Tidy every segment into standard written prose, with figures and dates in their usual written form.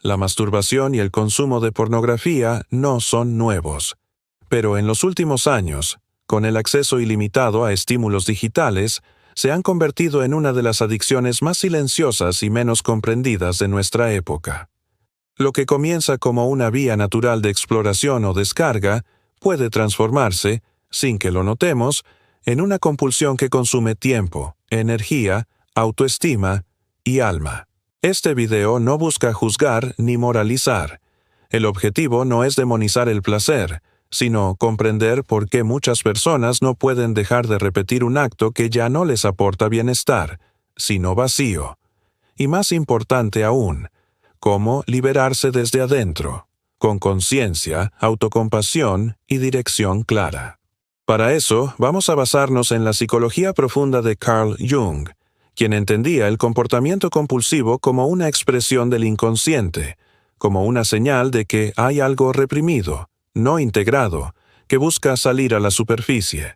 La masturbación y el consumo de pornografía no son nuevos. Pero en los últimos años, con el acceso ilimitado a estímulos digitales, se han convertido en una de las adicciones más silenciosas y menos comprendidas de nuestra época. Lo que comienza como una vía natural de exploración o descarga puede transformarse, sin que lo notemos, en una compulsión que consume tiempo, energía, autoestima y alma. Este video no busca juzgar ni moralizar. El objetivo no es demonizar el placer, sino comprender por qué muchas personas no pueden dejar de repetir un acto que ya no les aporta bienestar, sino vacío. Y más importante aún, cómo liberarse desde adentro, con conciencia, autocompasión y dirección clara. Para eso, vamos a basarnos en la psicología profunda de Carl Jung, quien entendía el comportamiento compulsivo como una expresión del inconsciente, como una señal de que hay algo reprimido, no integrado, que busca salir a la superficie.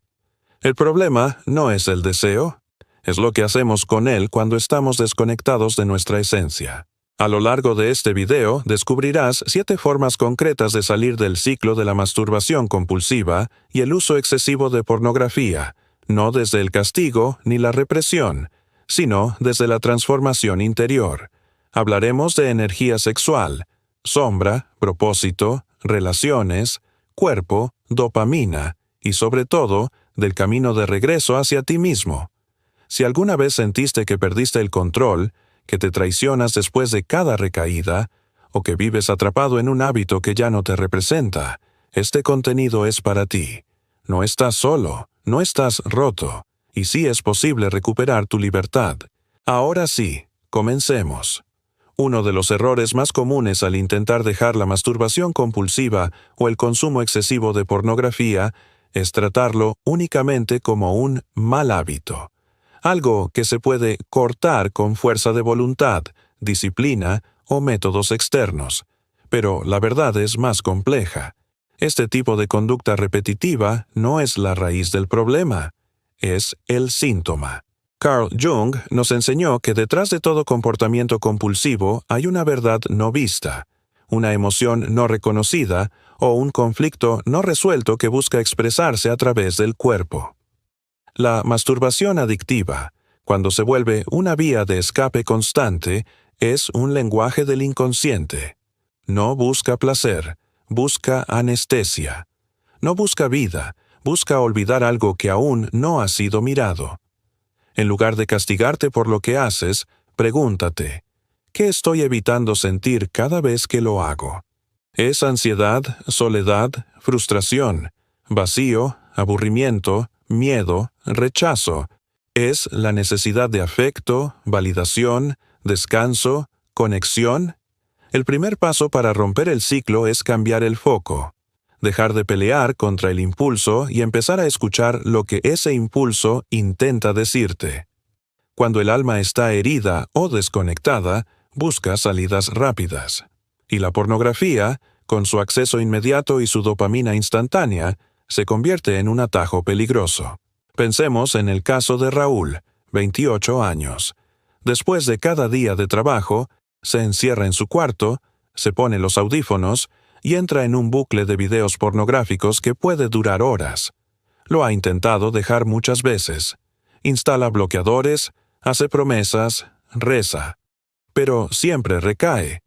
El problema no es el deseo, es lo que hacemos con él cuando estamos desconectados de nuestra esencia. A lo largo de este video descubrirás 7 formas concretas de salir del ciclo de la masturbación compulsiva y el uso excesivo de pornografía, no desde el castigo ni la represión, sino desde la transformación interior. Hablaremos de energía sexual, sombra, propósito, relaciones, cuerpo, dopamina y sobre todo, del camino de regreso hacia ti mismo. Si alguna vez sentiste que perdiste el control, que te traicionas después de cada recaída, o que vives atrapado en un hábito que ya no te representa, este contenido es para ti. No estás solo, no estás roto, y sí es posible recuperar tu libertad. Ahora sí, comencemos. Uno de los errores más comunes al intentar dejar la masturbación compulsiva o el consumo excesivo de pornografía es tratarlo únicamente como un mal hábito. Algo que se puede cortar con fuerza de voluntad, disciplina o métodos externos. Pero la verdad es más compleja. Este tipo de conducta repetitiva no es la raíz del problema, es el síntoma. Carl Jung nos enseñó que detrás de todo comportamiento compulsivo hay una verdad no vista, una emoción no reconocida o un conflicto no resuelto que busca expresarse a través del cuerpo. La masturbación adictiva, cuando se vuelve una vía de escape constante, es un lenguaje del inconsciente. No busca placer, busca anestesia. No busca vida, busca olvidar algo que aún no ha sido mirado. En lugar de castigarte por lo que haces, pregúntate, ¿qué estoy evitando sentir cada vez que lo hago? ¿Es ansiedad, soledad, frustración, vacío, aburrimiento, miedo, rechazo? ¿Es la necesidad de afecto, validación, descanso, conexión? El primer paso para romper el ciclo es cambiar el foco. Dejar de pelear contra el impulso y empezar a escuchar lo que ese impulso intenta decirte. Cuando el alma está herida o desconectada, busca salidas rápidas. Y la pornografía, con su acceso inmediato y su dopamina instantánea, se convierte en un atajo peligroso. Pensemos en el caso de Raúl, 28 años. Después de cada día de trabajo, se encierra en su cuarto, se pone los audífonos y entra en un bucle de videos pornográficos que puede durar horas. Lo ha intentado dejar muchas veces. Instala bloqueadores, hace promesas, reza. Pero siempre recae.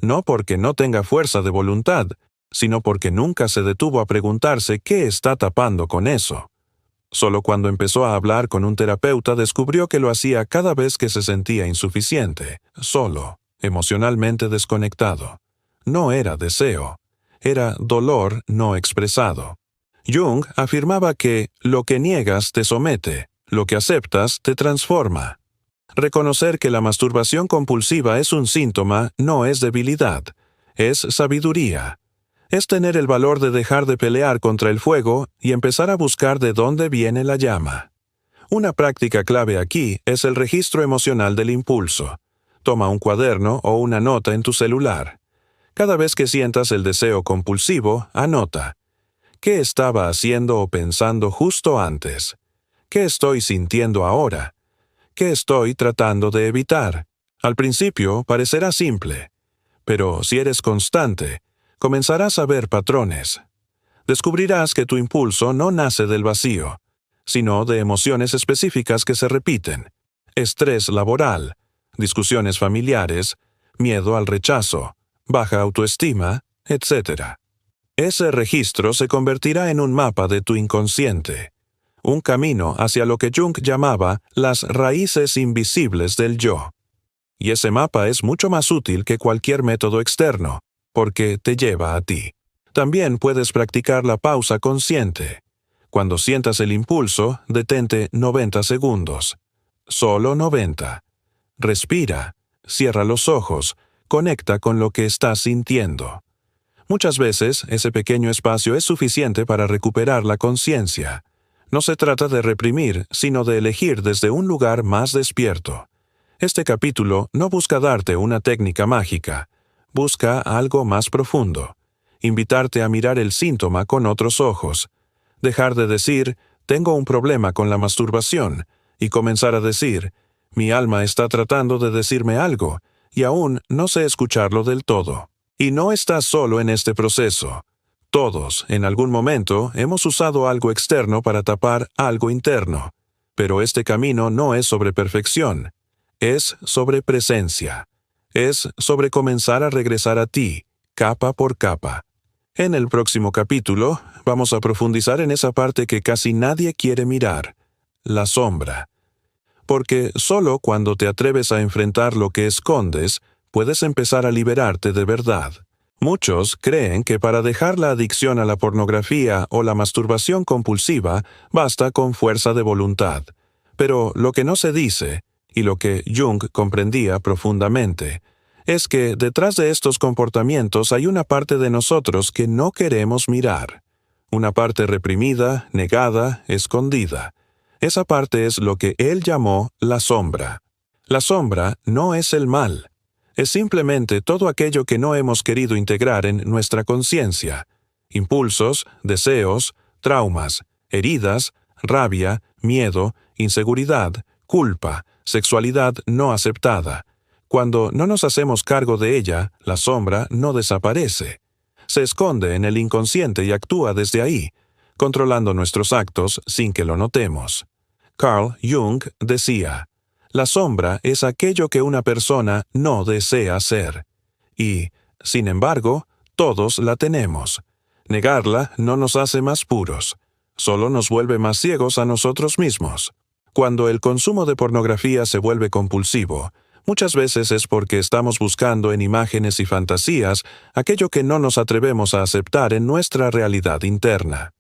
No porque no tenga fuerza de voluntad, sino porque nunca se detuvo a preguntarse qué está tapando con eso. Solo cuando empezó a hablar con un terapeuta descubrió que lo hacía cada vez que se sentía insuficiente, solo, emocionalmente desconectado. No era deseo, era dolor no expresado. Jung afirmaba que lo que niegas te somete, lo que aceptas te transforma. Reconocer que la masturbación compulsiva es un síntoma no es debilidad, es sabiduría. Es tener el valor de dejar de pelear contra el fuego y empezar a buscar de dónde viene la llama. Una práctica clave aquí es el registro emocional del impulso. Toma un cuaderno o una nota en tu celular. Cada vez que sientas el deseo compulsivo, anota. ¿Qué estaba haciendo o pensando justo antes? ¿Qué estoy sintiendo ahora? ¿Qué estoy tratando de evitar? Al principio parecerá simple, Pero si eres constante, comenzarás a ver patrones. Descubrirás que tu impulso no nace del vacío, sino de emociones específicas que se repiten: estrés laboral, discusiones familiares, miedo al rechazo, baja autoestima, etc. Ese registro se convertirá en un mapa de tu inconsciente, un camino hacia lo que Jung llamaba las raíces invisibles del yo. Y ese mapa es mucho más útil que cualquier método externo, porque te lleva a ti. También puedes practicar la pausa consciente. Cuando sientas el impulso, detente 90 segundos. Solo 90. Respira, cierra los ojos, conecta con lo que estás sintiendo. Muchas veces, ese pequeño espacio es suficiente para recuperar la conciencia. No se trata de reprimir, sino de elegir desde un lugar más despierto. Este capítulo no busca darte una técnica mágica, busca algo más profundo. Invitarte a mirar el síntoma con otros ojos. Dejar de decir, tengo un problema con la masturbación, y comenzar a decir, mi alma está tratando de decirme algo, y aún no sé escucharlo del todo. Y no estás solo en este proceso. Todos, en algún momento, hemos usado algo externo para tapar algo interno. Pero este camino no es sobre perfección. Es sobre presencia. Es sobre comenzar a regresar a ti, capa por capa. En el próximo capítulo, vamos a profundizar en esa parte que casi nadie quiere mirar, la sombra. Porque solo cuando te atreves a enfrentar lo que escondes, puedes empezar a liberarte de verdad. Muchos creen que para dejar la adicción a la pornografía o la masturbación compulsiva, basta con fuerza de voluntad. Pero lo que no se dice, y lo que Jung comprendía profundamente, es que detrás de estos comportamientos hay una parte de nosotros que no queremos mirar. Una parte reprimida, negada, escondida. Esa parte es lo que él llamó la sombra. La sombra no es el mal. Es simplemente todo aquello que no hemos querido integrar en nuestra conciencia. Impulsos, deseos, traumas, heridas, rabia, miedo, inseguridad, culpa, sexualidad no aceptada. Cuando no nos hacemos cargo de ella, la sombra no desaparece. Se esconde en el inconsciente y actúa desde ahí, controlando nuestros actos sin que lo notemos. Carl Jung decía, la sombra es aquello que una persona no desea ser. Y, sin embargo, todos la tenemos. Negarla no nos hace más puros, solo nos vuelve más ciegos a nosotros mismos. Cuando el consumo de pornografía se vuelve compulsivo, muchas veces es porque estamos buscando en imágenes y fantasías aquello que no nos atrevemos a aceptar en nuestra realidad interna.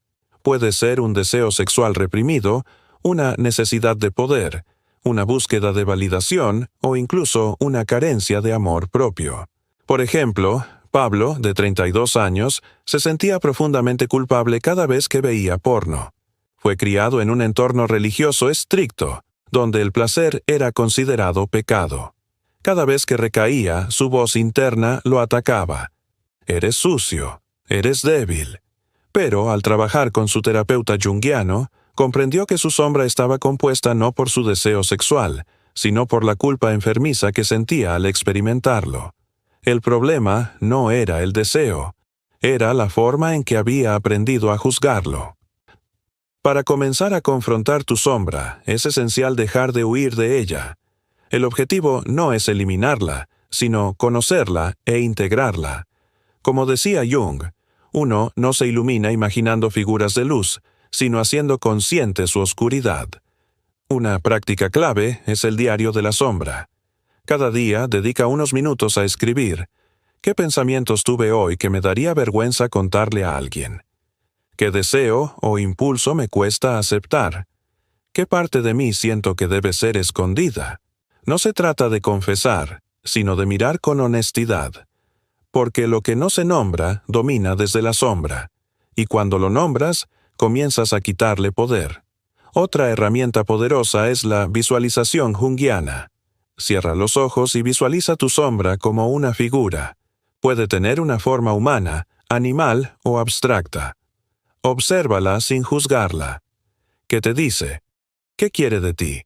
Puede ser un deseo sexual reprimido, una necesidad de poder, una búsqueda de validación o incluso una carencia de amor propio. Por ejemplo, Pablo, de 32 años, se sentía profundamente culpable cada vez que veía porno. Fue criado en un entorno religioso estricto, donde el placer era considerado pecado. Cada vez que recaía, su voz interna lo atacaba. Eres sucio, eres débil. Pero al trabajar con su terapeuta junguiano, comprendió que su sombra estaba compuesta no por su deseo sexual, sino por la culpa enfermiza que sentía al experimentarlo. El problema no era el deseo, era la forma en que había aprendido a juzgarlo. Para comenzar a confrontar tu sombra, es esencial dejar de huir de ella. El objetivo no es eliminarla, sino conocerla e integrarla. Como decía Jung, uno no se ilumina imaginando figuras de luz, sino haciendo consciente su oscuridad. Una práctica clave es el diario de la sombra. Cada día dedica unos minutos a escribir. ¿Qué pensamientos tuve hoy que me daría vergüenza contarle a alguien? ¿Qué deseo o impulso me cuesta aceptar? ¿Qué parte de mí siento que debe ser escondida? No se trata de confesar, sino de mirar con honestidad. Porque lo que no se nombra domina desde la sombra, y cuando lo nombras, comienzas a quitarle poder. Otra herramienta poderosa es la visualización junguiana. Cierra los ojos y visualiza tu sombra como una figura. Puede tener una forma humana, animal o abstracta. Obsérvala sin juzgarla. ¿Qué te dice? ¿Qué quiere de ti?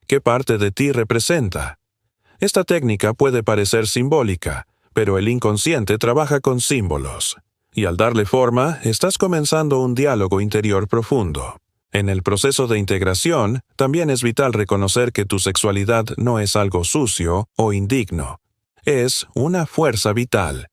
¿Qué parte de ti representa? Esta técnica puede parecer simbólica, pero el inconsciente trabaja con símbolos. Y al darle forma, estás comenzando un diálogo interior profundo. En el proceso de integración, también es vital reconocer que tu sexualidad no es algo sucio o indigno. Es una fuerza vital.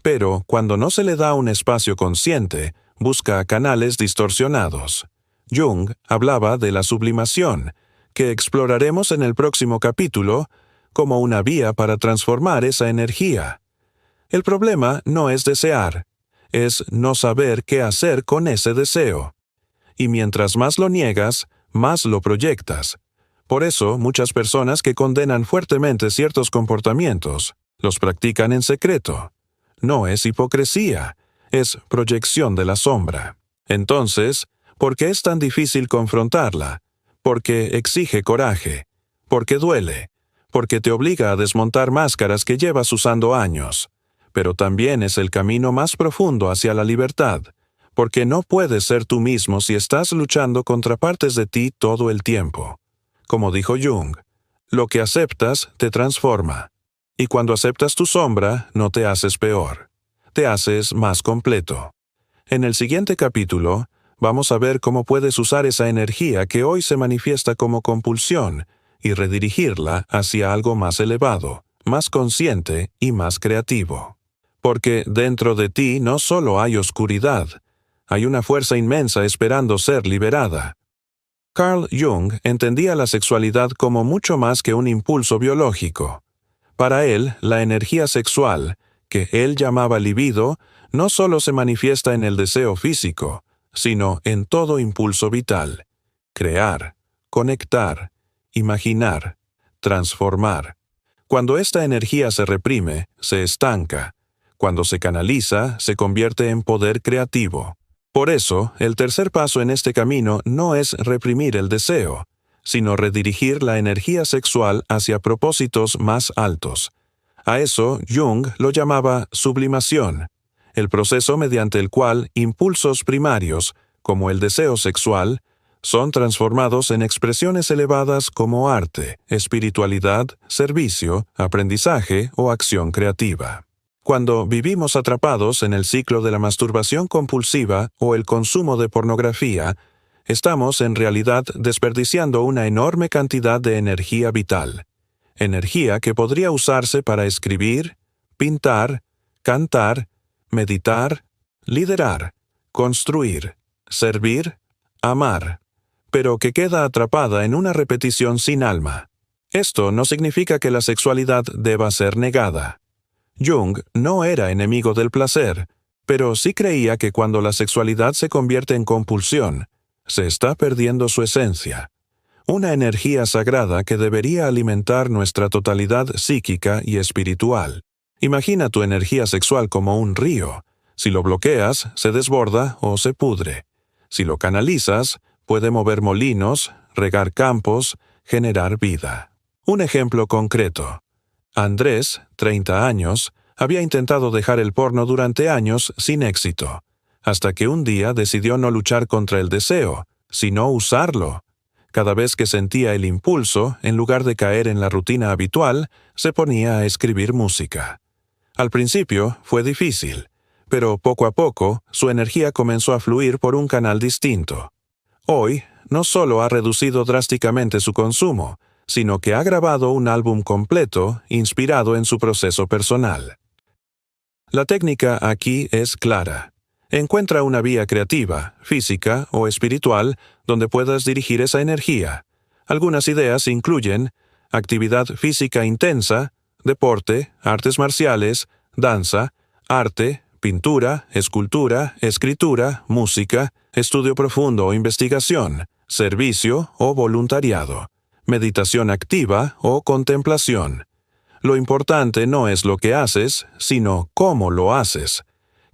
Pero, cuando no se le da un espacio consciente, busca canales distorsionados. Jung hablaba de la sublimación, que exploraremos en el próximo capítulo, como una vía para transformar esa energía. El problema no es desear, es no saber qué hacer con ese deseo. Y mientras más lo niegas, más lo proyectas. Por eso, muchas personas que condenan fuertemente ciertos comportamientos, los practican en secreto. No es hipocresía, es proyección de la sombra. Entonces, ¿por qué es tan difícil confrontarla? Porque exige coraje, porque duele, porque te obliga a desmontar máscaras que llevas usando años. Pero también es el camino más profundo hacia la libertad, porque no puedes ser tú mismo si estás luchando contra partes de ti todo el tiempo. Como dijo Jung, lo que aceptas te transforma. Y cuando aceptas tu sombra, no te haces peor. Te haces más completo. En el siguiente capítulo, vamos a ver cómo puedes usar esa energía que hoy se manifiesta como compulsión y redirigirla hacia algo más elevado, más consciente y más creativo. Porque dentro de ti no solo hay oscuridad, hay una fuerza inmensa esperando ser liberada. Carl Jung entendía la sexualidad como mucho más que un impulso biológico. Para él, la energía sexual, que él llamaba libido, no solo se manifiesta en el deseo físico, sino en todo impulso vital. Crear, conectar, imaginar, transformar. Cuando esta energía se reprime, se estanca. Cuando se canaliza, se convierte en poder creativo. Por eso, el tercer paso en este camino no es reprimir el deseo, sino redirigir la energía sexual hacia propósitos más altos. A eso Jung lo llamaba sublimación, el proceso mediante el cual impulsos primarios, como el deseo sexual, son transformados en expresiones elevadas como arte, espiritualidad, servicio, aprendizaje o acción creativa. Cuando vivimos atrapados en el ciclo de la masturbación compulsiva o el consumo de pornografía, estamos en realidad desperdiciando una enorme cantidad de energía vital. Energía que podría usarse para escribir, pintar, cantar, meditar, liderar, construir, servir, amar, pero que queda atrapada en una repetición sin alma. Esto no significa que la sexualidad deba ser negada. Jung no era enemigo del placer, pero sí creía que cuando la sexualidad se convierte en compulsión, se está perdiendo su esencia, una energía sagrada que debería alimentar nuestra totalidad psíquica y espiritual. Imagina tu energía sexual como un río. Si lo bloqueas, se desborda o se pudre. Si lo canalizas, puede mover molinos, regar campos, generar vida. Un ejemplo concreto. Andrés, 30 años, había intentado dejar el porno durante años sin éxito, hasta que un día decidió no luchar contra el deseo, sino usarlo. Cada vez que sentía el impulso, en lugar de caer en la rutina habitual, se ponía a escribir música. Al principio fue difícil, pero poco a poco su energía comenzó a fluir por un canal distinto. Hoy, no solo ha reducido drásticamente su consumo, sino que ha grabado un álbum completo inspirado en su proceso personal. La técnica aquí es clara. Encuentra una vía creativa, física o espiritual donde puedas dirigir esa energía. Algunas ideas incluyen actividad física intensa, deporte, artes marciales, danza, arte, pintura, escultura, escritura, música, estudio profundo o investigación, servicio o voluntariado, meditación activa o contemplación. Lo importante no es lo que haces, sino cómo lo haces.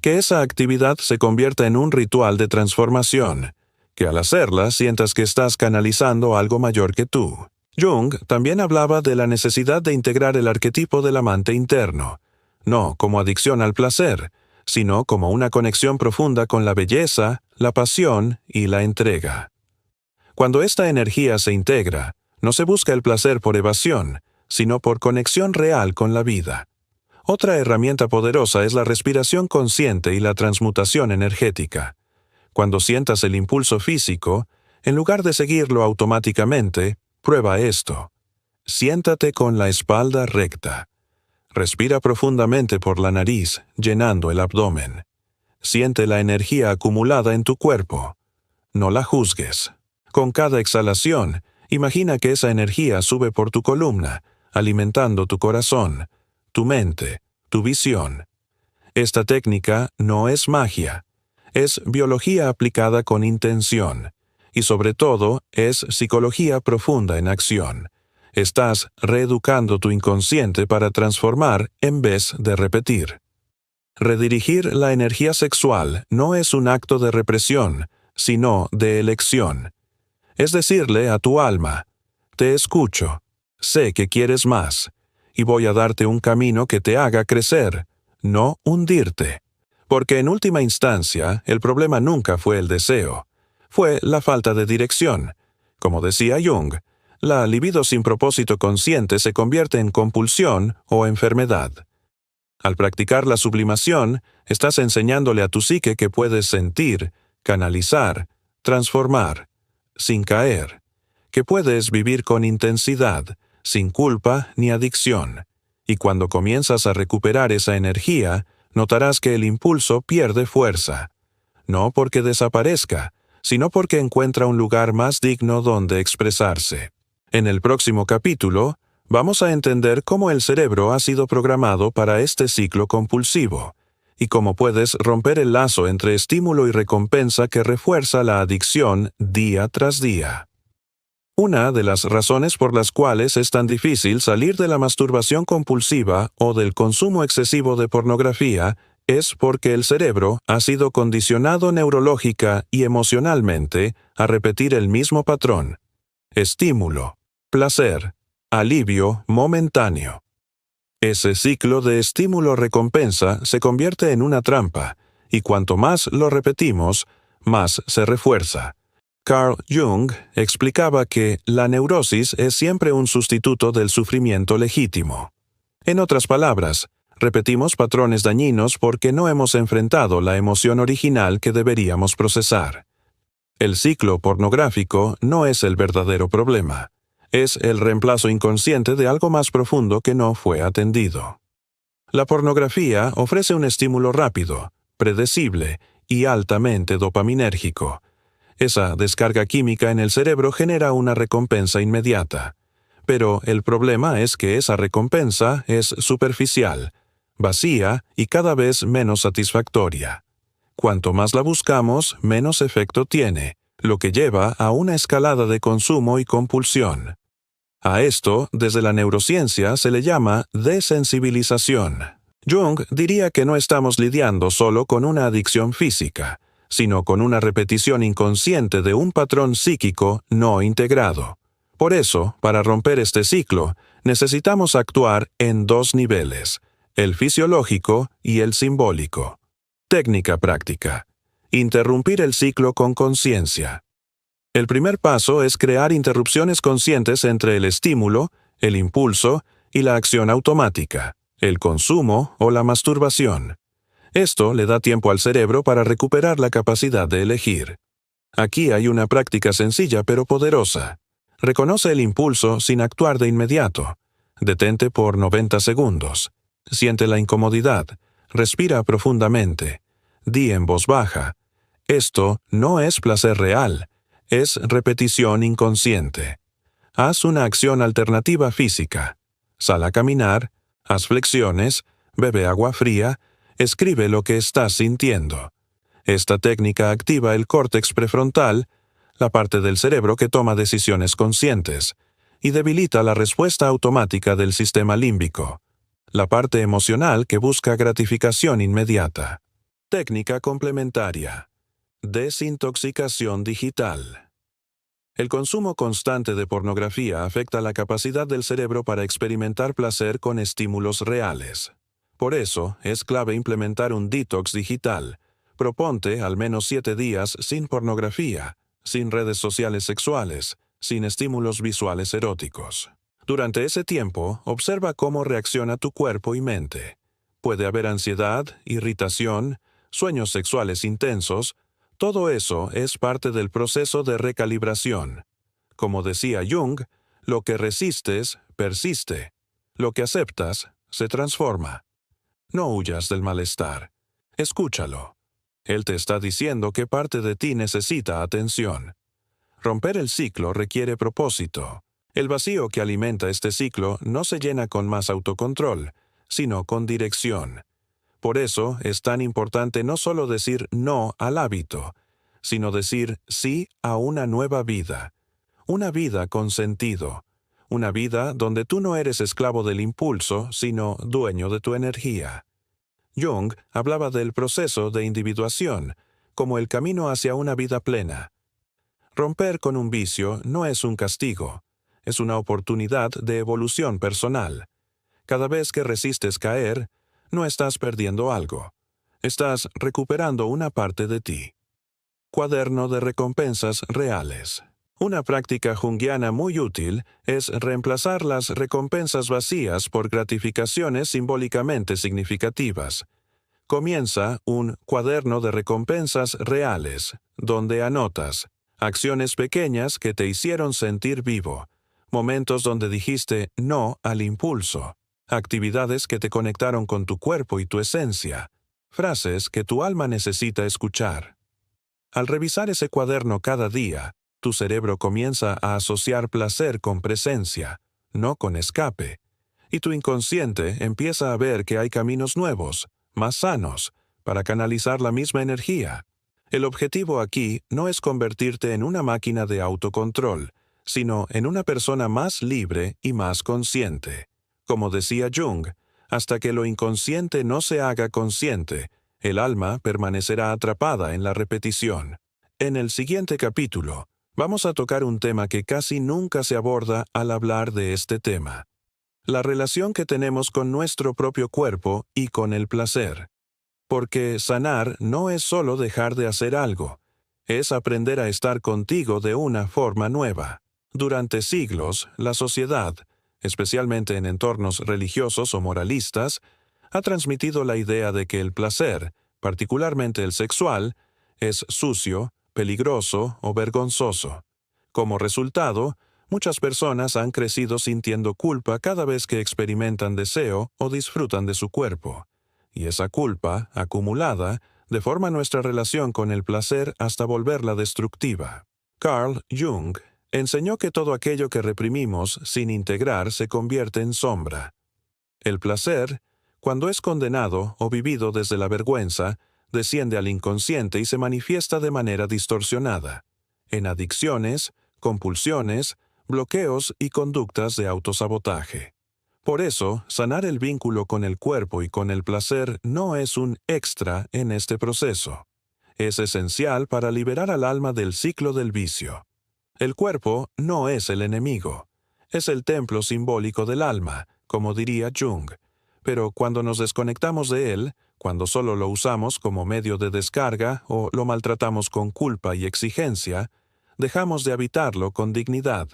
Que esa actividad se convierta en un ritual de transformación, que al hacerla sientas que estás canalizando algo mayor que tú. Jung también hablaba de la necesidad de integrar el arquetipo del amante interno, no como adicción al placer, sino como una conexión profunda con la belleza, la pasión y la entrega. Cuando esta energía se integra, no se busca el placer por evasión, sino por conexión real con la vida. Otra herramienta poderosa es la respiración consciente y la transmutación energética. Cuando sientas el impulso físico, en lugar de seguirlo automáticamente, prueba esto. Siéntate con la espalda recta. Respira profundamente por la nariz, llenando el abdomen. Siente la energía acumulada en tu cuerpo. No la juzgues. Con cada exhalación, imagina que esa energía sube por tu columna, alimentando tu corazón, tu mente, tu visión. Esta técnica no es magia. Es biología aplicada con intención. Y sobre todo, es psicología profunda en acción. Estás reeducando tu inconsciente para transformar en vez de repetir. Redirigir la energía sexual no es un acto de represión, sino de elección. Es decirle a tu alma, te escucho, sé que quieres más, y voy a darte un camino que te haga crecer, no hundirte. Porque en última instancia, el problema nunca fue el deseo, fue la falta de dirección. Como decía Jung, la libido sin propósito consciente se convierte en compulsión o enfermedad. Al practicar la sublimación, estás enseñándole a tu psique que puedes sentir, canalizar, transformar, sin caer, que puedes vivir con intensidad, sin culpa ni adicción. Y cuando comienzas a recuperar esa energía, notarás que el impulso pierde fuerza. No porque desaparezca, sino porque encuentra un lugar más digno donde expresarse. En el próximo capítulo, vamos a entender cómo el cerebro ha sido programado para este ciclo compulsivo, y cómo puedes romper el lazo entre estímulo y recompensa que refuerza la adicción día tras día. Una de las razones por las cuales es tan difícil salir de la masturbación compulsiva o del consumo excesivo de pornografía es porque el cerebro ha sido condicionado neurológica y emocionalmente a repetir el mismo patrón. Estímulo, placer, alivio momentáneo. Ese ciclo de estímulo-recompensa se convierte en una trampa, y cuanto más lo repetimos, más se refuerza. Carl Jung explicaba que la neurosis es siempre un sustituto del sufrimiento legítimo. En otras palabras, repetimos patrones dañinos porque no hemos enfrentado la emoción original que deberíamos procesar. El ciclo pornográfico no es el verdadero problema. Es el reemplazo inconsciente de algo más profundo que no fue atendido. La pornografía ofrece un estímulo rápido, predecible y altamente dopaminérgico. Esa descarga química en el cerebro genera una recompensa inmediata. Pero el problema es que esa recompensa es superficial, vacía y cada vez menos satisfactoria. Cuanto más la buscamos, menos efecto tiene, lo que lleva a una escalada de consumo y compulsión. A esto, desde la neurociencia, se le llama desensibilización. Jung diría que no estamos lidiando solo con una adicción física, sino con una repetición inconsciente de un patrón psíquico no integrado. Por eso, para romper este ciclo, necesitamos actuar en dos niveles, el fisiológico y el simbólico. Técnica práctica. Interrumpir el ciclo con conciencia. El primer paso es crear interrupciones conscientes entre el estímulo, el impulso y la acción automática, el consumo o la masturbación. Esto le da tiempo al cerebro para recuperar la capacidad de elegir. Aquí hay una práctica sencilla pero poderosa. Reconoce el impulso sin actuar de inmediato. Detente por 90 segundos. Siente la incomodidad. Respira profundamente. Di en voz baja. Esto no es placer real. Es repetición inconsciente. Haz una acción alternativa física. Sal a caminar, haz flexiones, bebe agua fría, escribe lo que estás sintiendo. Esta técnica activa el córtex prefrontal, la parte del cerebro que toma decisiones conscientes, y debilita la respuesta automática del sistema límbico, la parte emocional que busca gratificación inmediata. Técnica complementaria. Desintoxicación digital. El consumo constante de pornografía afecta la capacidad del cerebro para experimentar placer con estímulos reales. Por eso, es clave implementar un detox digital. Proponte al menos 7 días sin pornografía, sin redes sociales sexuales, sin estímulos visuales eróticos. Durante ese tiempo, observa cómo reacciona tu cuerpo y mente. Puede haber ansiedad, irritación, sueños sexuales intensos. Todo eso es parte del proceso de recalibración. Como decía Jung, lo que resistes, persiste. Lo que aceptas, se transforma. No huyas del malestar. Escúchalo. Él te está diciendo que parte de ti necesita atención. Romper el ciclo requiere propósito. El vacío que alimenta este ciclo no se llena con más autocontrol, sino con dirección. Por eso es tan importante no solo decir no al hábito, sino decir sí a una nueva vida. Una vida con sentido. Una vida donde tú no eres esclavo del impulso, sino dueño de tu energía. Jung hablaba del proceso de individuación como el camino hacia una vida plena. Romper con un vicio no es un castigo, es una oportunidad de evolución personal. Cada vez que resistes caer, no estás perdiendo algo. Estás recuperando una parte de ti. Cuaderno de recompensas reales. Una práctica junguiana muy útil es reemplazar las recompensas vacías por gratificaciones simbólicamente significativas. Comienza un cuaderno de recompensas reales, donde anotas acciones pequeñas que te hicieron sentir vivo, momentos donde dijiste no al impulso, actividades que te conectaron con tu cuerpo y tu esencia, frases que tu alma necesita escuchar. Al revisar ese cuaderno cada día, tu cerebro comienza a asociar placer con presencia, no con escape, y tu inconsciente empieza a ver que hay caminos nuevos, más sanos, para canalizar la misma energía. El objetivo aquí no es convertirte en una máquina de autocontrol, sino en una persona más libre y más consciente. Como decía Jung, hasta que lo inconsciente no se haga consciente, el alma permanecerá atrapada en la repetición. En el siguiente capítulo, vamos a tocar un tema que casi nunca se aborda al hablar de este tema: la relación que tenemos con nuestro propio cuerpo y con el placer. Porque sanar no es solo dejar de hacer algo, es aprender a estar contigo de una forma nueva. Durante siglos, la sociedad, especialmente en entornos religiosos o moralistas, ha transmitido la idea de que el placer, particularmente el sexual, es sucio, peligroso o vergonzoso. Como resultado, muchas personas han crecido sintiendo culpa cada vez que experimentan deseo o disfrutan de su cuerpo. Y esa culpa, acumulada, deforma nuestra relación con el placer hasta volverla destructiva. Carl Jung enseñó que todo aquello que reprimimos sin integrar se convierte en sombra. El placer, cuando es condenado o vivido desde la vergüenza, desciende al inconsciente y se manifiesta de manera distorsionada, en adicciones, compulsiones, bloqueos y conductas de autosabotaje. Por eso, sanar el vínculo con el cuerpo y con el placer no es un extra en este proceso. Es esencial para liberar al alma del ciclo del vicio. El cuerpo no es el enemigo, es el templo simbólico del alma, como diría Jung. Pero cuando nos desconectamos de él, cuando solo lo usamos como medio de descarga o lo maltratamos con culpa y exigencia, dejamos de habitarlo con dignidad.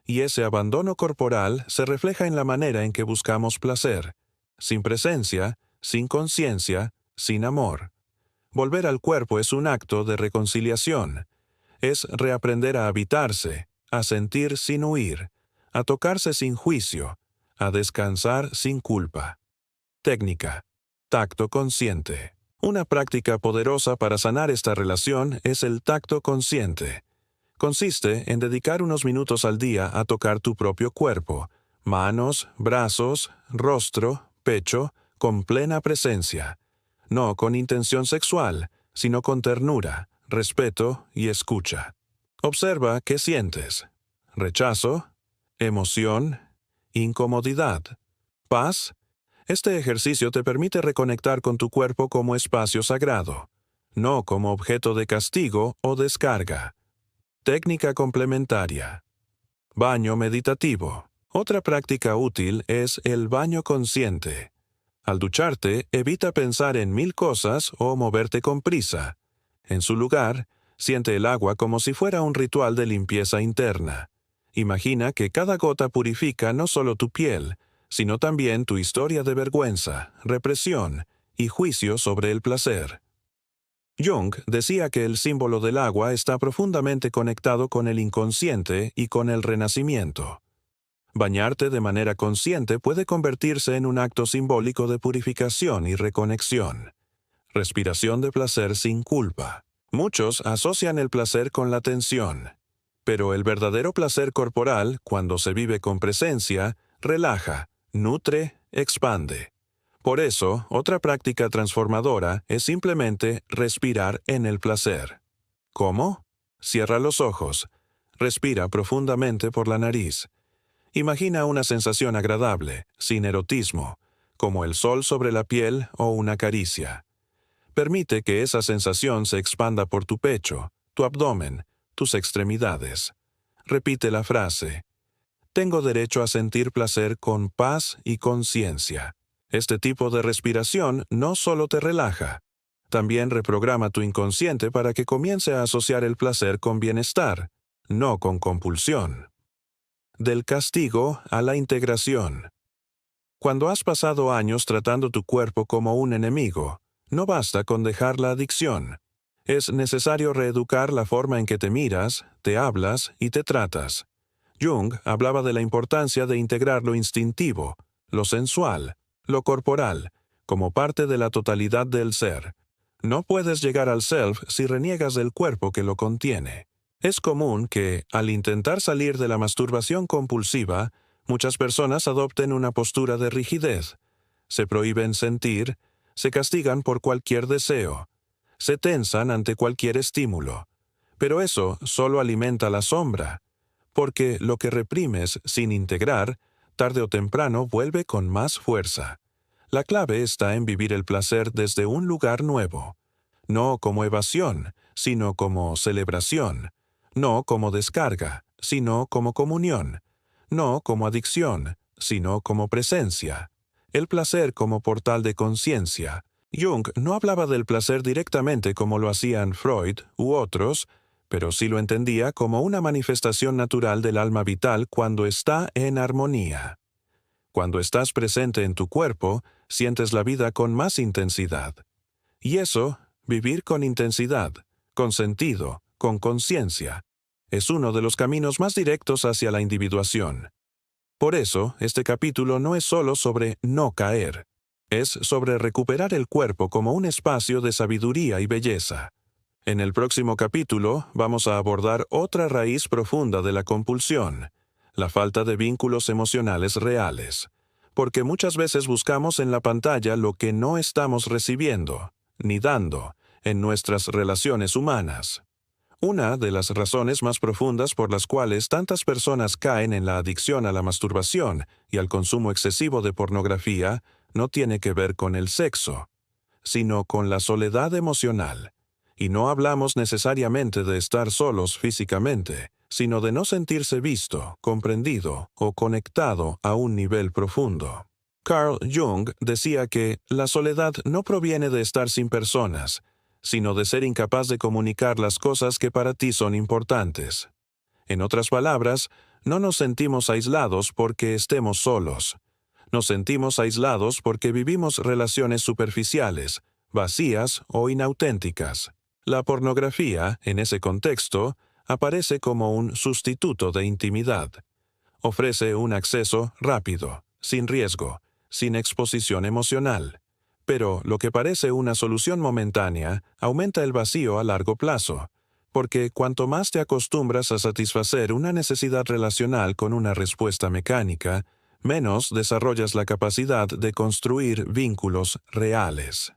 Y ese abandono corporal se refleja en la manera en que buscamos placer, sin presencia, sin conciencia, sin amor. Volver al cuerpo es un acto de reconciliación. Es reaprender a habitarse, a sentir sin huir, a tocarse sin juicio, a descansar sin culpa. Técnica: tacto consciente. Una práctica poderosa para sanar esta relación es el tacto consciente. Consiste en dedicar unos minutos al día a tocar tu propio cuerpo, manos, brazos, rostro, pecho, con plena presencia. No con intención sexual, sino con ternura, respeto y escucha. Observa qué sientes: rechazo, emoción, incomodidad, paz. Este ejercicio te permite reconectar con tu cuerpo como espacio sagrado, no como objeto de castigo o descarga. Técnica complementaria: baño meditativo. Otra práctica útil es el baño consciente. Al ducharte, evita pensar en 1000 cosas o moverte con prisa. En su lugar, siente el agua como si fuera un ritual de limpieza interna. Imagina que cada gota purifica no solo tu piel, sino también tu historia de vergüenza, represión y juicio sobre el placer. Jung decía que el símbolo del agua está profundamente conectado con el inconsciente y con el renacimiento. Bañarte de manera consciente puede convertirse en un acto simbólico de purificación y reconexión. Respiración de placer sin culpa. Muchos asocian el placer con la tensión, pero el verdadero placer corporal, cuando se vive con presencia, relaja, nutre, expande. Por eso, otra práctica transformadora es simplemente respirar en el placer. ¿Cómo? Cierra los ojos. Respira profundamente por la nariz. Imagina una sensación agradable, sin erotismo, como el sol sobre la piel o una caricia. Permite que esa sensación se expanda por tu pecho, tu abdomen, tus extremidades. Repite la frase: tengo derecho a sentir placer con paz y conciencia. Este tipo de respiración no solo te relaja, también reprograma tu inconsciente para que comience a asociar el placer con bienestar, no con compulsión. Del castigo a la integración. Cuando has pasado años tratando tu cuerpo como un enemigo, no basta con dejar la adicción. Es necesario reeducar la forma en que te miras, te hablas y te tratas. Jung hablaba de la importancia de integrar lo instintivo, lo sensual, lo corporal, como parte de la totalidad del ser. No puedes llegar al self si reniegas del cuerpo que lo contiene. Es común que, al intentar salir de la masturbación compulsiva, muchas personas adopten una postura de rigidez. Se prohíben sentir, se castigan por cualquier deseo, se tensan ante cualquier estímulo. Pero eso solo alimenta la sombra, porque lo que reprimes sin integrar, tarde o temprano vuelve con más fuerza. La clave está en vivir el placer desde un lugar nuevo, no como evasión, sino como celebración, no como descarga, sino como comunión, no como adicción, sino como presencia. El placer como portal de conciencia. Jung no hablaba del placer directamente como lo hacían Freud u otros, pero sí lo entendía como una manifestación natural del alma vital cuando está en armonía. Cuando estás presente en tu cuerpo, sientes la vida con más intensidad. Y eso, vivir con intensidad, con sentido, con conciencia, es uno de los caminos más directos hacia la individuación. Por eso, este capítulo no es solo sobre no caer. Es sobre recuperar el cuerpo como un espacio de sabiduría y belleza. En el próximo capítulo vamos a abordar otra raíz profunda de la compulsión, la falta de vínculos emocionales reales. Porque muchas veces buscamos en la pantalla lo que no estamos recibiendo, ni dando, en nuestras relaciones humanas. Una de las razones más profundas por las cuales tantas personas caen en la adicción a la masturbación y al consumo excesivo de pornografía no tiene que ver con el sexo, sino con la soledad emocional. Y no hablamos necesariamente de estar solos físicamente, sino de no sentirse visto, comprendido o conectado a un nivel profundo. Carl Jung decía que la soledad no proviene de estar sin personas, sino de ser incapaz de comunicar las cosas que para ti son importantes. En otras palabras, no nos sentimos aislados porque estemos solos. Nos sentimos aislados porque vivimos relaciones superficiales, vacías o inauténticas. La pornografía, en ese contexto, aparece como un sustituto de intimidad. Ofrece un acceso rápido, sin riesgo, sin exposición emocional. Pero lo que parece una solución momentánea aumenta el vacío a largo plazo, porque cuanto más te acostumbras a satisfacer una necesidad relacional con una respuesta mecánica, menos desarrollas la capacidad de construir vínculos reales.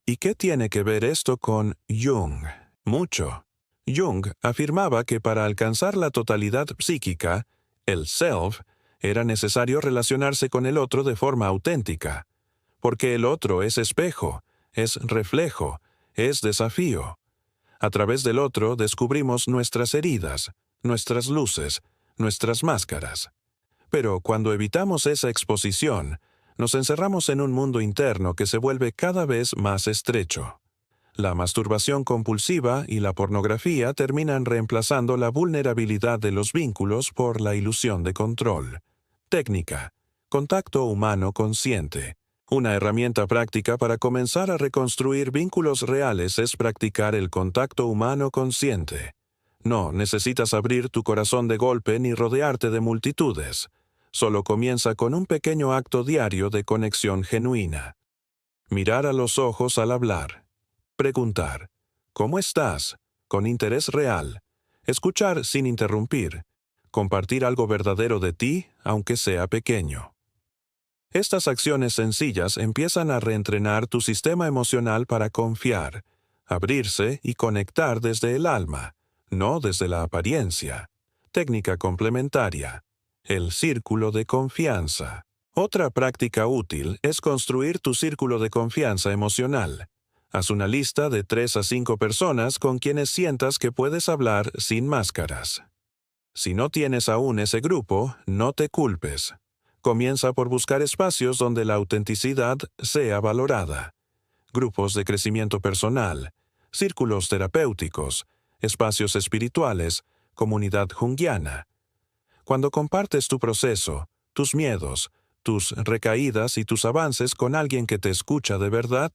¿Y qué tiene que ver esto con Jung? Mucho. Jung afirmaba que para alcanzar la totalidad psíquica, el self, era necesario relacionarse con el otro de forma auténtica. Porque el otro es espejo, es reflejo, es desafío. A través del otro descubrimos nuestras heridas, nuestras luces, nuestras máscaras. Pero cuando evitamos esa exposición, nos encerramos en un mundo interno que se vuelve cada vez más estrecho. La masturbación compulsiva y la pornografía terminan reemplazando la vulnerabilidad de los vínculos por la ilusión de control. Técnica: Contacto humano consciente. Una herramienta práctica para comenzar a reconstruir vínculos reales es practicar el contacto humano consciente. No necesitas abrir tu corazón de golpe ni rodearte de multitudes. Solo comienza con un pequeño acto diario de conexión genuina. Mirar a los ojos al hablar. Preguntar, ¿cómo estás? Con interés real. Escuchar sin interrumpir. Compartir algo verdadero de ti, aunque sea pequeño. Estas acciones sencillas empiezan a reentrenar tu sistema emocional para confiar, abrirse y conectar desde el alma, no desde la apariencia. Técnica complementaria. El círculo de confianza. Otra práctica útil es construir tu círculo de confianza emocional. Haz una lista de 3 a 5 personas con quienes sientas que puedes hablar sin máscaras. Si no tienes aún ese grupo, no te culpes. Comienza por buscar espacios donde la autenticidad sea valorada. Grupos de crecimiento personal, círculos terapéuticos, espacios espirituales, comunidad junguiana. Cuando compartes tu proceso, tus miedos, tus recaídas y tus avances con alguien que te escucha de verdad,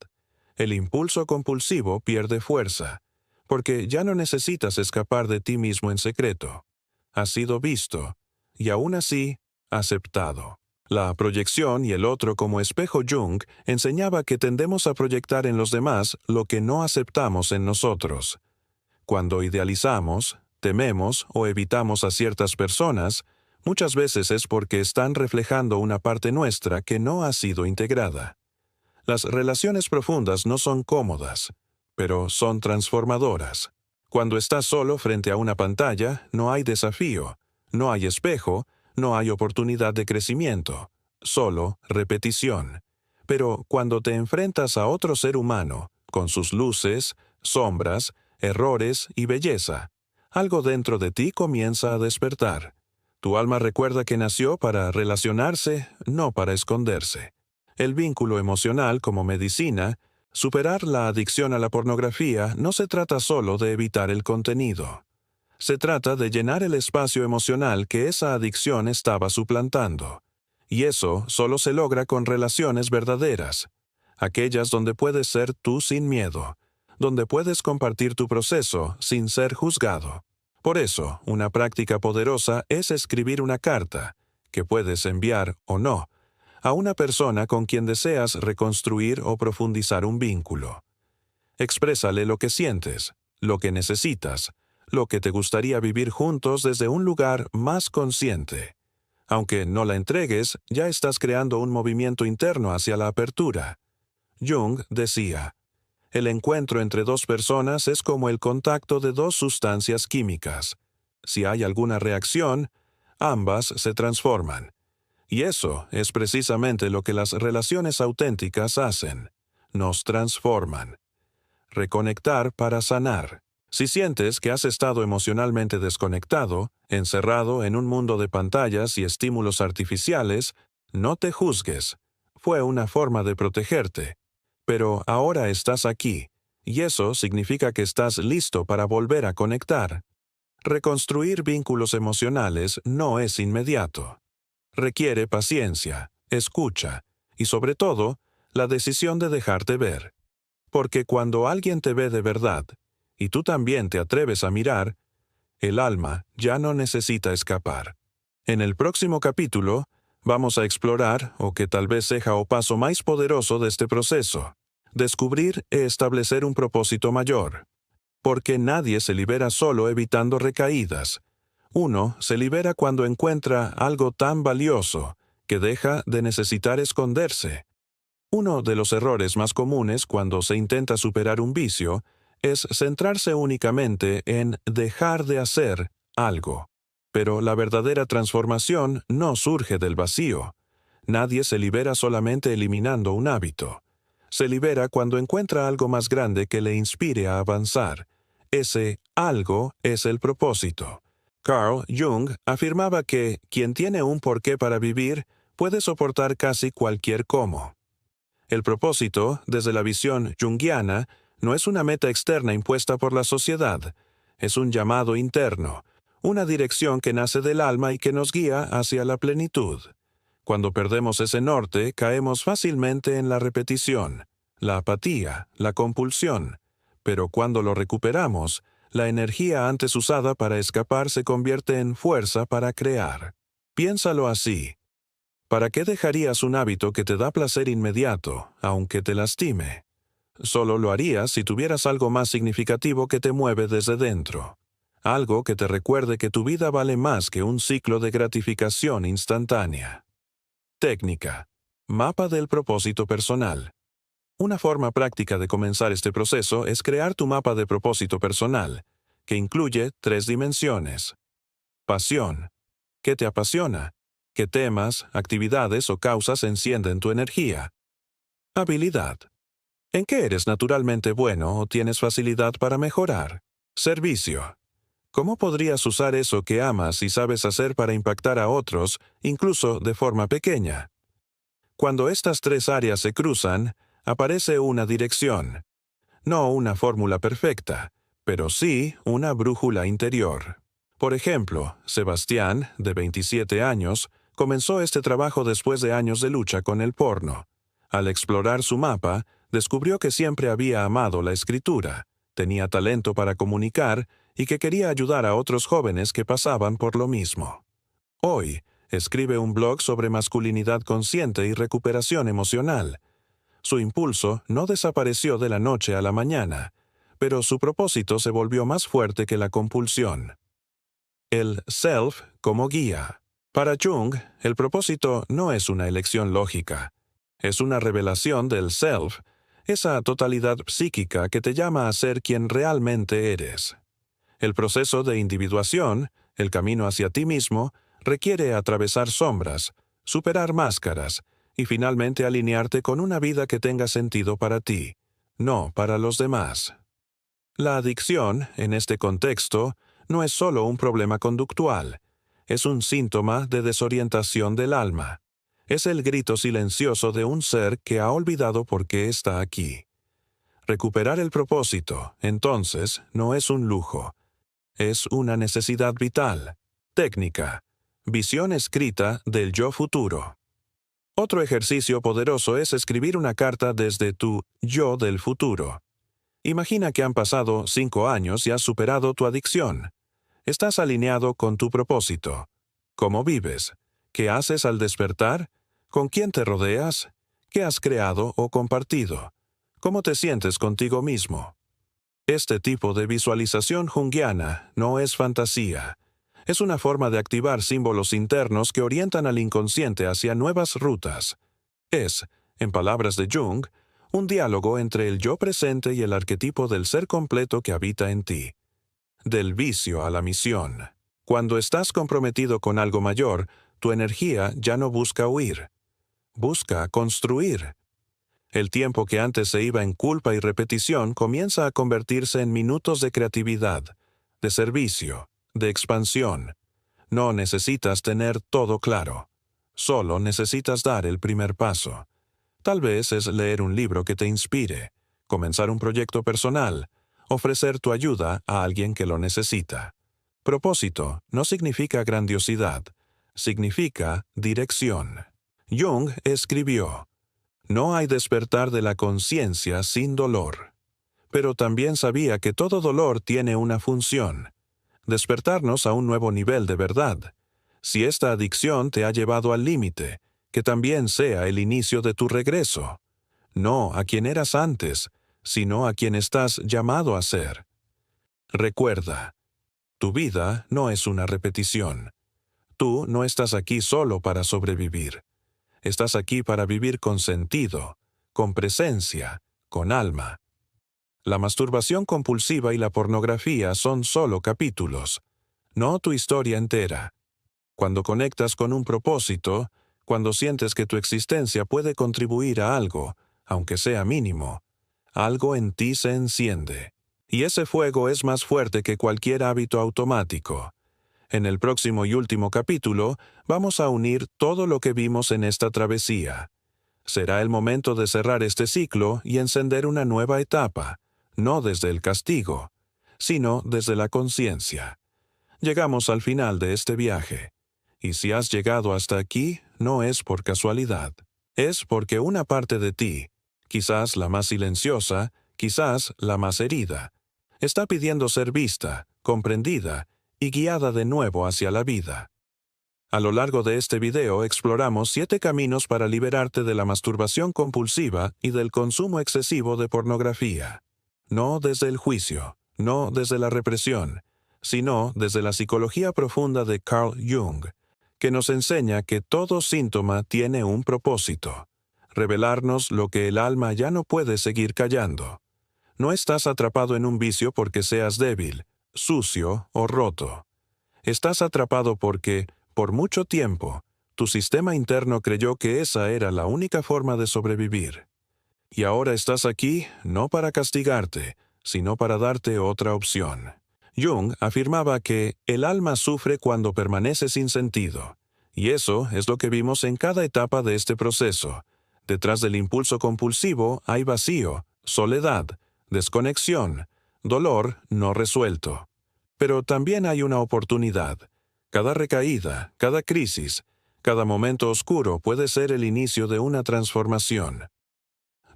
el impulso compulsivo pierde fuerza, porque ya no necesitas escapar de ti mismo en secreto. Has sido visto, y aún así, aceptado. La proyección y el otro como espejo Jung enseñaba que tendemos a proyectar en los demás lo que no aceptamos en nosotros. Cuando idealizamos, tememos o evitamos a ciertas personas, muchas veces es porque están reflejando una parte nuestra que no ha sido integrada. Las relaciones profundas no son cómodas, pero son transformadoras. Cuando estás solo frente a una pantalla, no hay desafío, no hay espejo, no hay oportunidad de crecimiento, solo repetición. Pero cuando te enfrentas a otro ser humano, con sus luces, sombras, errores y belleza, algo dentro de ti comienza a despertar. Tu alma recuerda que nació para relacionarse, no para esconderse. El vínculo emocional como medicina, superar la adicción a la pornografía no se trata solo de evitar el contenido. Se trata de llenar el espacio emocional que esa adicción estaba suplantando. Y eso solo se logra con relaciones verdaderas, aquellas donde puedes ser tú sin miedo, donde puedes compartir tu proceso sin ser juzgado. Por eso, una práctica poderosa es escribir una carta, que puedes enviar o no, a una persona con quien deseas reconstruir o profundizar un vínculo. Exprésale lo que sientes, lo que necesitas, lo que te gustaría vivir juntos desde un lugar más consciente. Aunque no la entregues, ya estás creando un movimiento interno hacia la apertura. Jung decía, el encuentro entre dos personas es como el contacto de dos sustancias químicas. Si hay alguna reacción, ambas se transforman. Y eso es precisamente lo que las relaciones auténticas hacen. Nos transforman. Reconectar para sanar. Si sientes que has estado emocionalmente desconectado, encerrado en un mundo de pantallas y estímulos artificiales, no te juzgues. Fue una forma de protegerte. Pero ahora estás aquí, y eso significa que estás listo para volver a conectar. Reconstruir vínculos emocionales no es inmediato. Requiere paciencia, escucha, y sobre todo, la decisión de dejarte ver. Porque cuando alguien te ve de verdad, y tú también te atreves a mirar, el alma ya no necesita escapar. En el próximo capítulo, vamos a explorar, o que tal vez sea o paso más poderoso de este proceso, descubrir e establecer un propósito mayor. Porque nadie se libera solo evitando recaídas. Uno se libera cuando encuentra algo tan valioso que deja de necesitar esconderse. Uno de los errores más comunes cuando se intenta superar un vicio es centrarse únicamente en dejar de hacer algo. Pero la verdadera transformación no surge del vacío. Nadie se libera solamente eliminando un hábito. Se libera cuando encuentra algo más grande que le inspire a avanzar. Ese algo es el propósito. Carl Jung afirmaba que quien tiene un porqué para vivir puede soportar casi cualquier cómo. El propósito, desde la visión junguiana, no es una meta externa impuesta por la sociedad. Es un llamado interno, una dirección que nace del alma y que nos guía hacia la plenitud. Cuando perdemos ese norte, caemos fácilmente en la repetición, la apatía, la compulsión, pero cuando lo recuperamos, la energía antes usada para escapar se convierte en fuerza para crear. Piénsalo así. ¿Para qué dejarías un hábito que te da placer inmediato, aunque te lastime? Solo lo harías si tuvieras algo más significativo que te mueve desde dentro. Algo que te recuerde que tu vida vale más que un ciclo de gratificación instantánea. Técnica. Mapa del propósito personal. Una forma práctica de comenzar este proceso es crear tu mapa de propósito personal, que incluye 3 dimensiones. Pasión. ¿Qué te apasiona? ¿Qué temas, actividades o causas encienden tu energía? Habilidad. ¿En qué eres naturalmente bueno o tienes facilidad para mejorar? Servicio. ¿Cómo podrías usar eso que amas y sabes hacer para impactar a otros, incluso de forma pequeña? Cuando estas 3 áreas se cruzan, aparece una dirección. No una fórmula perfecta, pero sí una brújula interior. Por ejemplo, Sebastián, de 27 años, comenzó este trabajo después de años de lucha con el porno. Al explorar su mapa, descubrió que siempre había amado la escritura, tenía talento para comunicar y que quería ayudar a otros jóvenes que pasaban por lo mismo. Hoy, escribe un blog sobre masculinidad consciente y recuperación emocional. Su impulso no desapareció de la noche a la mañana, pero su propósito se volvió más fuerte que la compulsión. El self como guía. Para Jung, el propósito no es una elección lógica. Es una revelación del self, esa totalidad psíquica que te llama a ser quien realmente eres. El proceso de individuación, el camino hacia ti mismo, requiere atravesar sombras, superar máscaras y finalmente alinearte con una vida que tenga sentido para ti, no para los demás. La adicción, en este contexto, no es solo un problema conductual, es un síntoma de desorientación del alma. Es el grito silencioso de un ser que ha olvidado por qué está aquí. Recuperar el propósito, entonces, no es un lujo, es una necesidad vital. Técnica. Visión escrita del yo futuro. Otro ejercicio poderoso es escribir una carta desde tu yo del futuro. Imagina que han pasado 5 años y has superado tu adicción. Estás alineado con tu propósito. ¿Cómo vives? ¿Qué haces al despertar? ¿Con quién te rodeas? ¿Qué has creado o compartido? ¿Cómo te sientes contigo mismo? Este tipo de visualización junguiana no es fantasía. Es una forma de activar símbolos internos que orientan al inconsciente hacia nuevas rutas. Es, en palabras de Jung, un diálogo entre el yo presente y el arquetipo del ser completo que habita en ti. Del vicio a la misión. Cuando estás comprometido con algo mayor, tu energía ya no busca huir. Busca construir. El tiempo que antes se iba en culpa y repetición comienza a convertirse en minutos de creatividad, de servicio, de expansión. No necesitas tener todo claro. Solo necesitas dar el primer paso. Tal vez es leer un libro que te inspire, comenzar un proyecto personal, ofrecer tu ayuda a alguien que lo necesita. Propósito no significa grandiosidad, significa dirección. Jung escribió: "No hay despertar de la conciencia sin dolor". Pero también sabía que todo dolor tiene una función: despertarnos a un nuevo nivel de verdad. Si esta adicción te ha llevado al límite, que también sea el inicio de tu regreso. No a quien eras antes, sino a quien estás llamado a ser. Recuerda, tu vida no es una repetición. Tú no estás aquí solo para sobrevivir. Estás aquí para vivir con sentido, con presencia, con alma. La masturbación compulsiva y la pornografía son solo capítulos, no tu historia entera. Cuando conectas con un propósito, cuando sientes que tu existencia puede contribuir a algo, aunque sea mínimo, algo en ti se enciende. Y ese fuego es más fuerte que cualquier hábito automático. En el próximo y último capítulo, vamos a unir todo lo que vimos en esta travesía. Será el momento de cerrar este ciclo y encender una nueva etapa, no desde el castigo, sino desde la conciencia. Llegamos al final de este viaje. Y si has llegado hasta aquí, no es por casualidad. Es porque una parte de ti, quizás la más silenciosa, quizás la más herida, está pidiendo ser vista, comprendida y guiada de nuevo hacia la vida. A lo largo de este video exploramos 7 caminos para liberarte de la masturbación compulsiva y del consumo excesivo de pornografía. No desde el juicio, no desde la represión, sino desde la psicología profunda de Carl Jung, que nos enseña que todo síntoma tiene un propósito: revelarnos lo que el alma ya no puede seguir callando. No estás atrapado en un vicio porque seas débil, sucio o roto. Estás atrapado porque, por mucho tiempo, tu sistema interno creyó que esa era la única forma de sobrevivir. Y ahora estás aquí no para castigarte, sino para darte otra opción. Jung afirmaba que el alma sufre cuando permanece sin sentido, y eso es lo que vimos en cada etapa de este proceso. Detrás del impulso compulsivo hay vacío, soledad, desconexión, dolor no resuelto. Pero también hay una oportunidad. Cada recaída, cada crisis, cada momento oscuro puede ser el inicio de una transformación.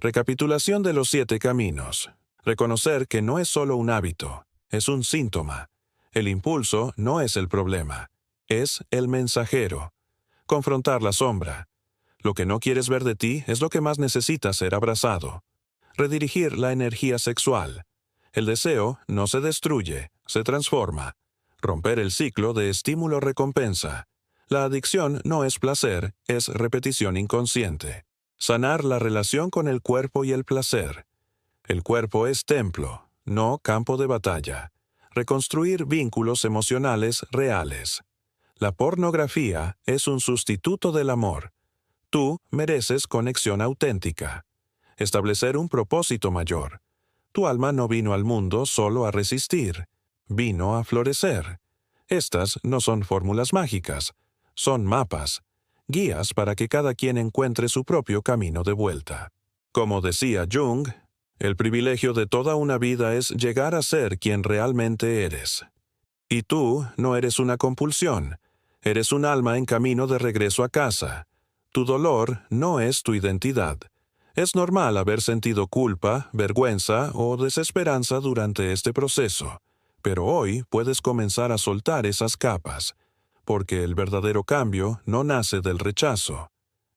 Recapitulación de los 7 caminos. Reconocer que no es solo un hábito, es un síntoma. El impulso no es el problema, es el mensajero. Confrontar la sombra. Lo que no quieres ver de ti es lo que más necesita ser abrazado. Redirigir la energía sexual. El deseo no se destruye, se transforma. Romper el ciclo de estímulo-recompensa. La adicción no es placer, es repetición inconsciente. Sanar la relación con el cuerpo y el placer. El cuerpo es templo, no campo de batalla. Reconstruir vínculos emocionales reales. La pornografía es un sustituto del amor. Tú mereces conexión auténtica. Establecer un propósito mayor. Tu alma no vino al mundo solo a resistir, vino a florecer. Estas no son fórmulas mágicas, son mapas, guías para que cada quien encuentre su propio camino de vuelta. Como decía Jung, el privilegio de toda una vida es llegar a ser quien realmente eres. Y tú no eres una compulsión, eres un alma en camino de regreso a casa. Tu dolor no es tu identidad. Es normal haber sentido culpa, vergüenza o desesperanza durante este proceso, pero hoy puedes comenzar a soltar esas capas, porque el verdadero cambio no nace del rechazo,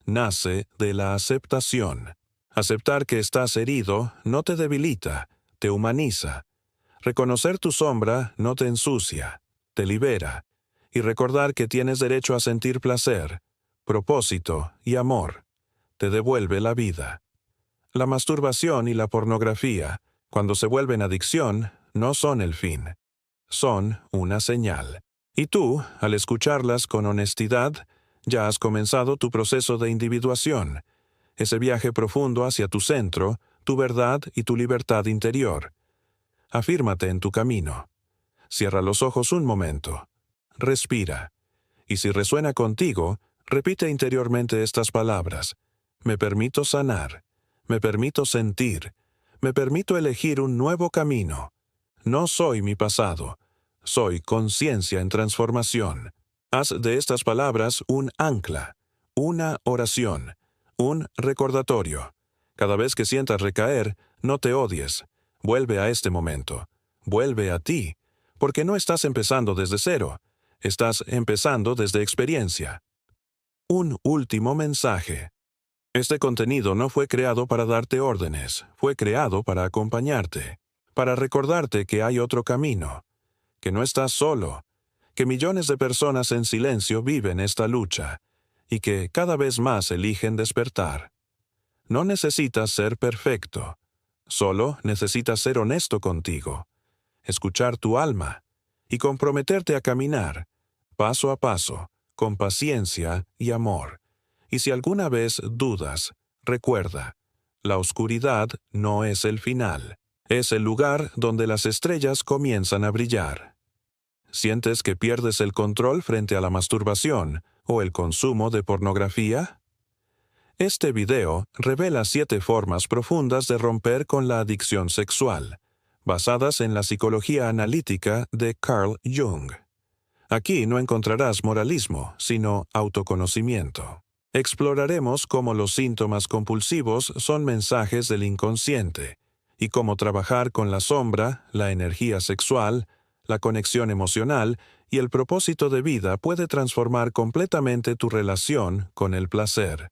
nace de la aceptación. Aceptar que estás herido no te debilita, te humaniza. Reconocer tu sombra no te ensucia, te libera. Y recordar que tienes derecho a sentir placer, propósito y amor, te devuelve la vida. La masturbación y la pornografía, cuando se vuelven adicción, no son el fin. Son una señal. Y tú, al escucharlas con honestidad, ya has comenzado tu proceso de individuación, ese viaje profundo hacia tu centro, tu verdad y tu libertad interior. Afírmate en tu camino. Cierra los ojos un momento. Respira. Y si resuena contigo, repite interiormente estas palabras. Me permito sanar. Me permito sentir. Me permito elegir un nuevo camino. No soy mi pasado. Soy conciencia en transformación. Haz de estas palabras un ancla, una oración, un recordatorio. Cada vez que sientas recaer, no te odies. Vuelve a este momento. Vuelve a ti. Porque no estás empezando desde cero. Estás empezando desde experiencia. Un último mensaje. Este contenido no fue creado para darte órdenes, fue creado para acompañarte, para recordarte que hay otro camino, que no estás solo, que millones de personas en silencio viven esta lucha, y que cada vez más eligen despertar. No necesitas ser perfecto, solo necesitas ser honesto contigo, escuchar tu alma, y comprometerte a caminar, paso a paso, con paciencia y amor. Y si alguna vez dudas, recuerda, la oscuridad no es el final, es el lugar donde las estrellas comienzan a brillar. ¿Sientes que pierdes el control frente a la masturbación o el consumo de pornografía? Este video revela 7 formas profundas de romper con la adicción sexual, basadas en la psicología analítica de Carl Jung. Aquí no encontrarás moralismo, sino autoconocimiento. Exploraremos cómo los síntomas compulsivos son mensajes del inconsciente y cómo trabajar con la sombra, la energía sexual, la conexión emocional y el propósito de vida puede transformar completamente tu relación con el placer.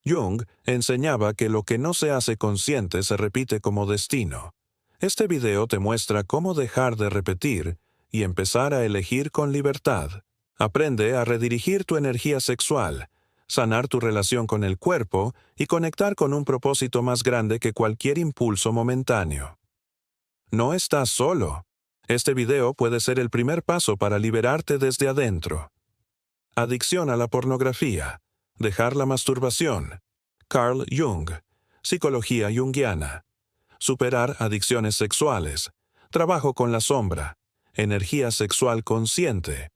Jung enseñaba que lo que no se hace consciente se repite como destino. Este video te muestra cómo dejar de repetir y empezar a elegir con libertad. Aprende a redirigir tu energía sexual, sanar tu relación con el cuerpo y conectar con un propósito más grande que cualquier impulso momentáneo. No estás solo. Este video puede ser el primer paso para liberarte desde adentro. Adicción a la pornografía. Dejar la masturbación. Carl Jung. Psicología junguiana. Superar adicciones sexuales. Trabajo con la sombra. Energía sexual consciente.